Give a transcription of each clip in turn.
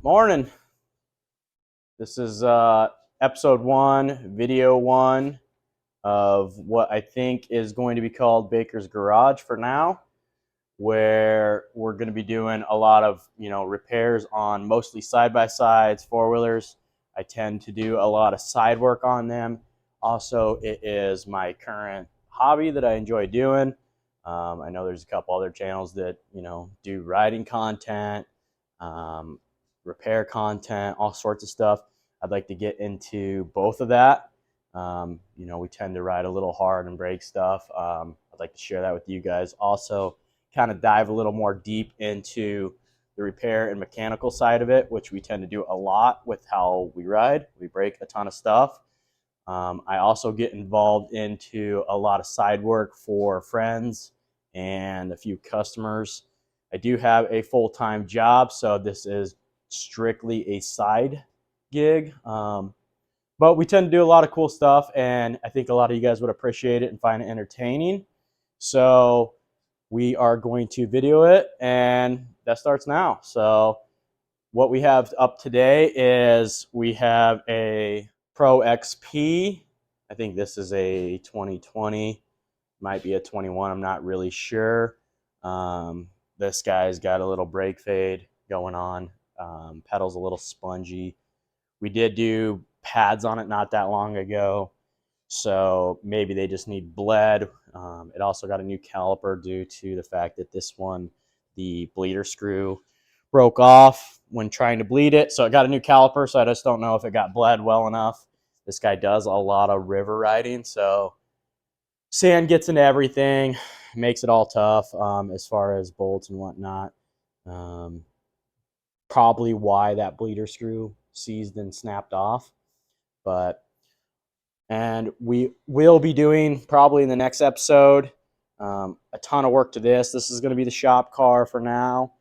Morning. This is episode 1, video 1 of what I think is going to be called Baker's Garage for now, where we're going to be doing a lot of, repairs on mostly side-by-sides, four-wheelers. I tend to do a lot of side work on them. Also, it is my current hobby that I enjoy doing. I know there's a couple other channels that, do riding content, repair content, all sorts of stuff. I'd like to get into both of that. We tend to ride a little hard and break stuff. I'd like to share that with you guys. Also, kind of dive a little more deep into the repair and mechanical side of it, which we tend to do a lot with how we ride. We break a ton of stuff. I also get involved into a lot of side work for friends and a few customers. I do have a full-time job, so this is strictly a side gig. But we tend to do a lot of cool stuff, and I think a lot of you guys would appreciate it and find it entertaining. So we are going to video it, and that starts now. So what we have up today is we have a Pro XP. I think this is a 2020, might be a 21. I'm not really sure. This guy's got a little brake fade going on. Pedal's a little spongy. We did do pads on it not that long ago, so maybe they just need bled. It also got a new caliper due to the fact that this one, the bleeder screw broke off when trying to bleed it, so it got a new caliper, so I just don't know if it got bled well enough. This guy does a lot of river riding, so sand gets into everything, makes it all tough as far as bolts and whatnot. Probably why that bleeder screw seized and snapped off. And we will be doing probably in the next episode a ton of work to this. This is going to be the shop car for now.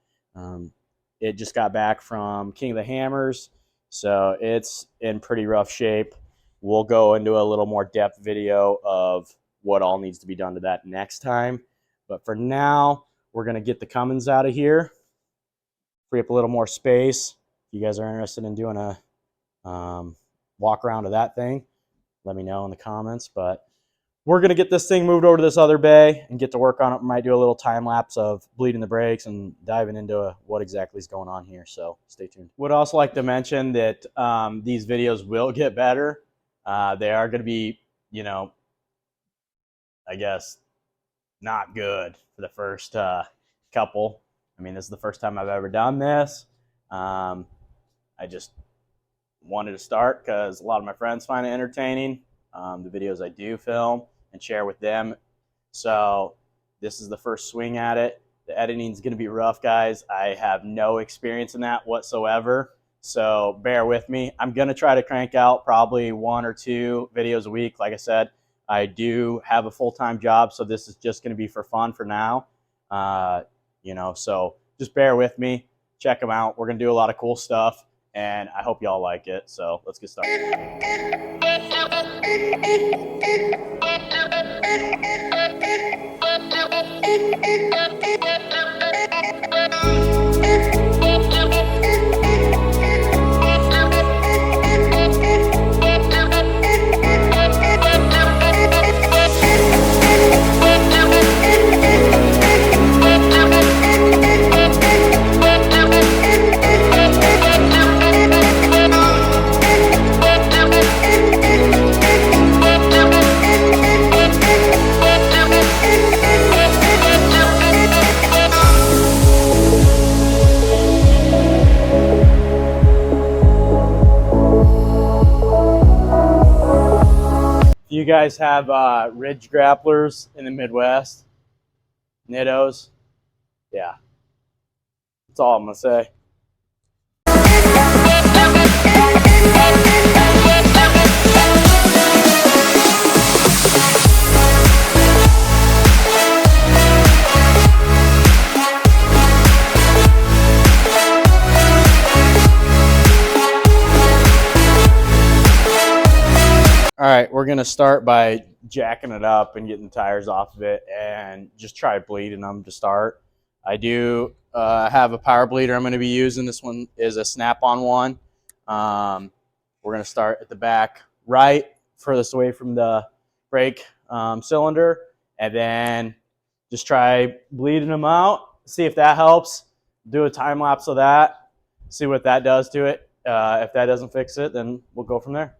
It just got back from King of the Hammers, so it's in pretty rough shape. We'll go into a little more depth video of what all needs to be done to that next time. But for now, we're going to get the Cummins out of here, free up a little more space. If you guys are interested in doing a walk around of that thing, let me know in the comments. But we're going to get this thing moved over to this other bay and get to work on it. We might do a little time lapse of bleeding the brakes and diving into what exactly is going on here. So stay tuned. Would also like to mention that these videos will get better. They are going to be, I guess, not good for the first couple. I mean, this is the first time I've ever done this. I just wanted to start because a lot of my friends find it entertaining, the videos I do film and share with them. So this is the first swing at it. The editing is going to be rough, guys. I have no experience in that whatsoever, so bear with me. I'm going to try to crank out probably 1 or 2 videos a week. Like I said, I do have a full-time job, so this is just going to be for fun for now. So just bear with me. Check them out. We're going to do a lot of cool stuff, and I hope y'all like it. So let's get started. You guys have ridge grapplers in the Midwest, Nittos. Yeah, that's all I'm gonna say. All right, we're going to start by jacking it up and getting the tires off of it and just try bleeding them to start. I do I have a power bleeder I'm going to be using. This one is a snap-on one. We're going to start at the back right, furthest away from the brake cylinder, and then just try bleeding them out, see if that helps. Do a time lapse of that, see what that does to it. If that doesn't fix it, then we'll go from there.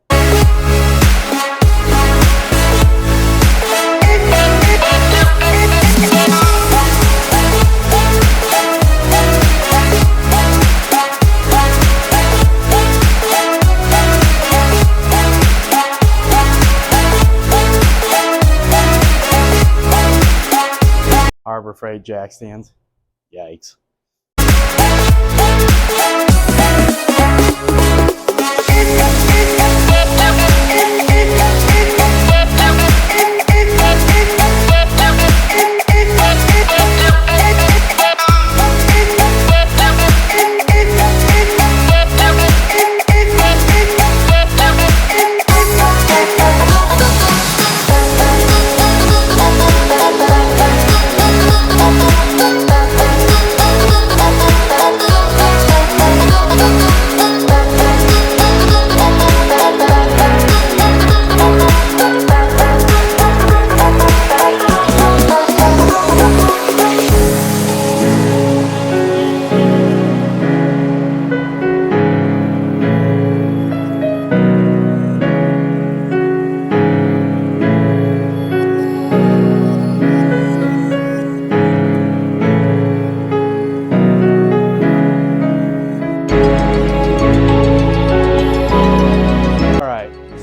Harbor Freight jack stands. Yikes.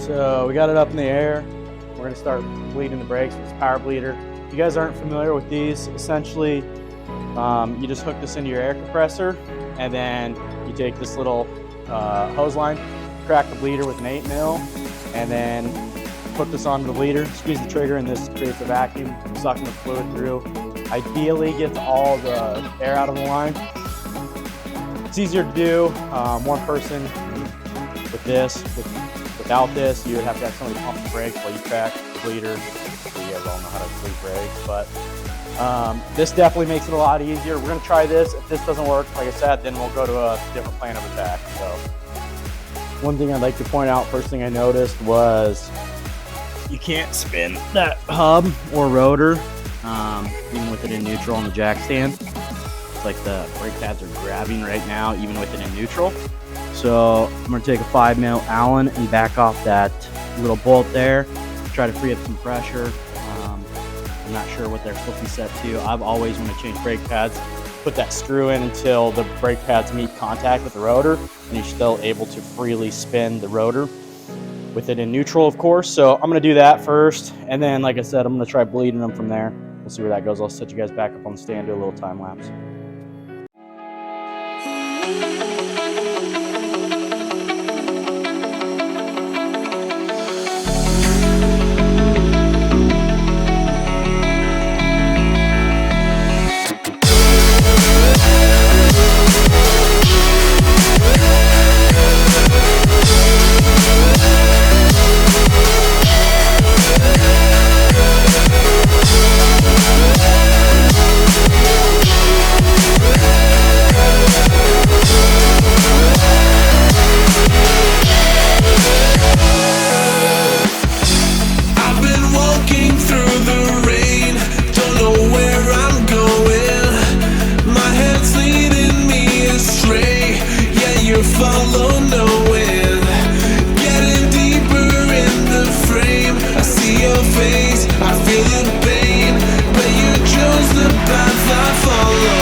So we got it up in the air. We're going to start bleeding the brakes with this power bleeder. If you guys aren't familiar with these, essentially you just hook this into your air compressor, and then you take this little hose line, crack the bleeder with an 8 mil, and then hook this onto the bleeder, squeeze the trigger, and this creates a vacuum, sucking the fluid through. Ideally gets all the air out of the line. It's easier to do. One person with this. Without this, you would have to have somebody pump the brakes while you crack the bleeder. So you guys all know how to bleed brakes, but this definitely makes it a lot easier. We're going to try this. If this doesn't work, like I said, then we'll go to a different plan of attack. So one thing I'd like to point out, first thing I noticed was you can't spin that hub or rotor, even with it in neutral on the jack stand. It's like the brake pads are grabbing right now, even with it in neutral. So I'm going to take a 5 mil Allen and back off that little bolt there, try to free up some pressure. I'm not sure what they're supposed to be set to. I've always, when I change brake pads, put that screw in until the brake pads meet contact with the rotor, and you're still able to freely spin the rotor with it in neutral, of course. So I'm going to do that first, and then, like I said, I'm going to try bleeding them from there. We'll see where that goes. I'll set you guys back up on the stand, do a little time lapse. Follow no wind, getting deeper in the frame. I see your face, I feel the pain, but you chose the path I follow.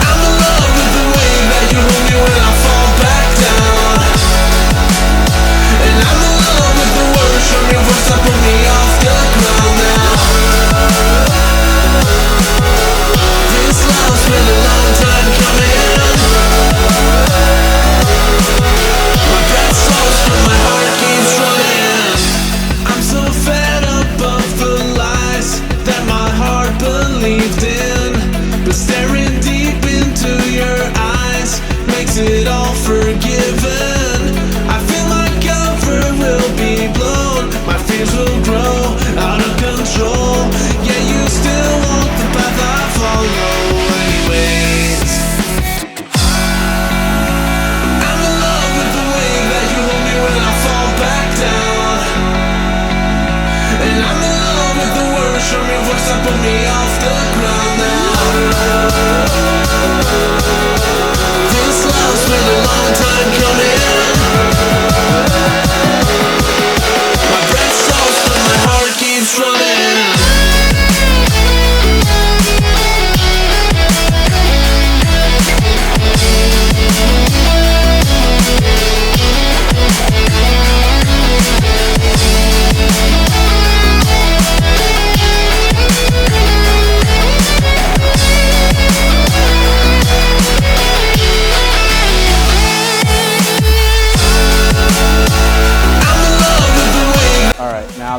I'm in love with the way that you hold me when I fall back down, and I'm in love with the words from your voice that put me off the ground now. This love's been a long time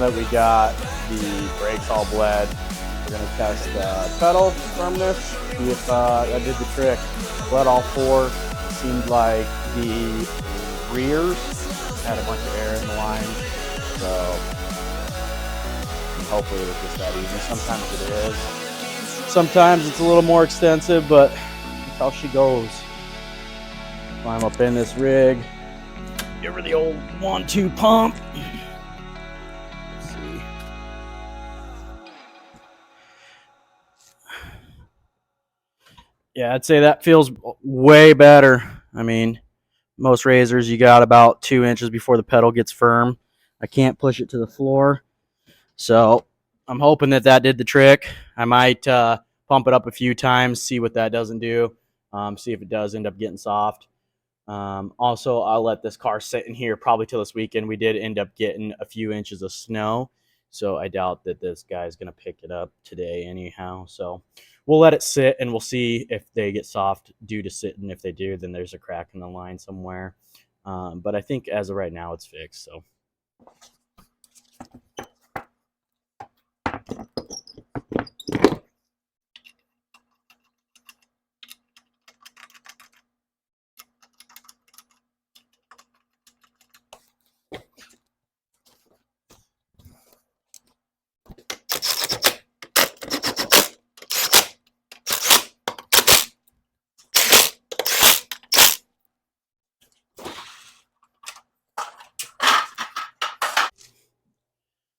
that we got the brakes all bled, we're going to test pedal firmness, see if that did the trick. Bled all four. Seemed like the rears had a bunch of air in the line, so hopefully it was just that easy. Sometimes it is. Sometimes it's a little more extensive, but that's how she goes. Climb up in this rig. Give her the old 1-2 pump. Let's see. Yeah, I'd say that feels way better. I mean, most razors you got about 2 inches before the pedal gets firm. I can't push it to the floor, so I'm hoping that that did the trick. I might pump it up a few times, see what that doesn't do, see if it does end up getting soft. Also, I'll let this car sit in here probably till this weekend. We did end up getting a few inches of snow, so I doubt that this guy's going to pick it up today anyhow. So we'll let it sit, and we'll see if they get soft due to sitting. If they do, then there's a crack in the line somewhere. But I think as of right now, it's fixed. So.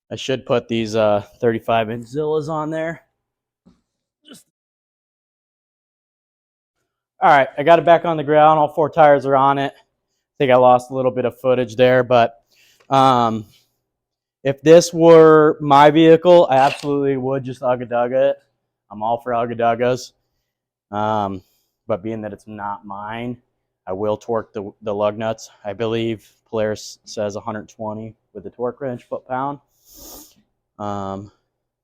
I should put these 35-inch Zillas on there. All right, I got it back on the ground. All 4 tires are on it. I think I lost a little bit of footage there, but if this were my vehicle, I absolutely would just ugga-dugga it. I'm all for ugga-duggas. But being that it's not mine, I will torque the lug nuts. I believe Polaris says 120 with the torque wrench foot-pound.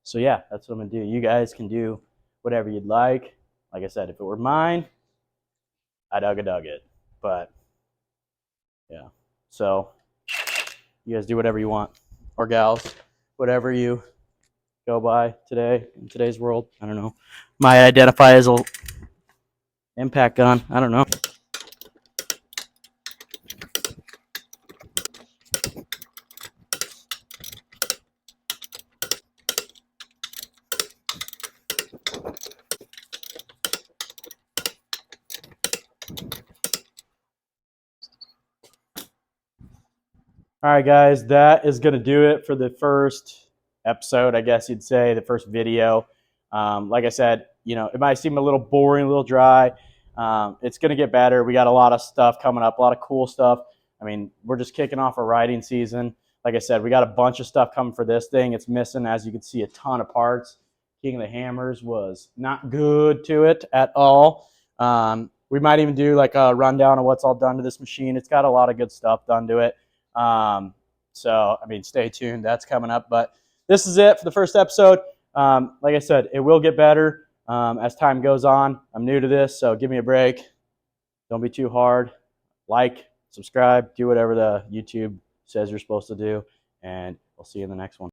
So yeah, that's what I'm gonna do. You guys can do whatever you'd like. Like I said, if it were mine, I'd ugga-dugga it. But yeah, so you guys do whatever you want, or gals, whatever you go by today in today's world. I don't know. Might identify as a impact gun. I don't know. All right, guys, that is going to do it for the first episode, I guess you'd say, the first video. Like I said, you know, it might seem a little boring, a little dry. It's going to get better. We got a lot of stuff coming up, a lot of cool stuff. I mean, we're just kicking off a riding season. Like I said, we got a bunch of stuff coming for this thing. It's missing, as you can see, a ton of parts. King of the Hammers was not good to it at all. We might even do like a rundown of what's all done to this machine. It's got a lot of good stuff done to it. So, I mean, stay tuned. That's coming up. But this is it for the first episode. Like I said, it will get better as time goes on. I'm new to this, so give me a break. Don't be too hard. Like, subscribe, do whatever the YouTube says you're supposed to do, and we'll see you in the next one.